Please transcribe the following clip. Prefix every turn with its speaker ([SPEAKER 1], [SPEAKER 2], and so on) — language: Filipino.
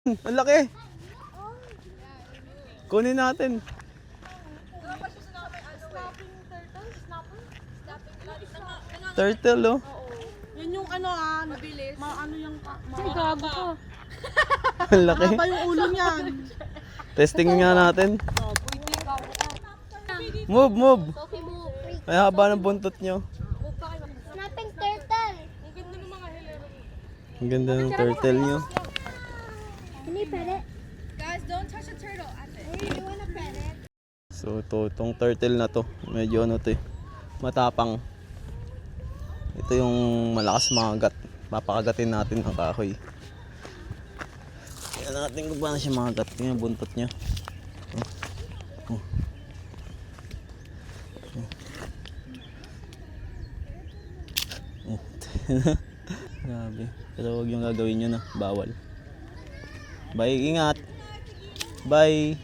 [SPEAKER 1] Ang laki. Kunin natin. Turtle, oh.
[SPEAKER 2] Yan yung ano nabilis. Ano yung
[SPEAKER 3] Gago ka.
[SPEAKER 1] Ang laki.
[SPEAKER 2] Mahaba yung ulo niyan.
[SPEAKER 1] Testing nga natin. Move, move.
[SPEAKER 3] Okay mo.
[SPEAKER 1] May haba ng buntot nyo.
[SPEAKER 3] Snapping turtle.
[SPEAKER 1] Ang ganda ng turtle nyo.
[SPEAKER 3] Can you pet it?
[SPEAKER 2] Guys, don't touch the turtle.
[SPEAKER 3] Hey, you wanna pet it?
[SPEAKER 1] So itong turtle na to, medyo ano to eh, matapang. Ito yung malakas makagat. Papakagatin natin ang kahoy. Tingnan natin kung paano siya makagat. Tingnan yung buntot niya. Oh. Oh. Grabe. Pero huwag yung gagawin nyo na. Bawal. Bye, ingat. Bye.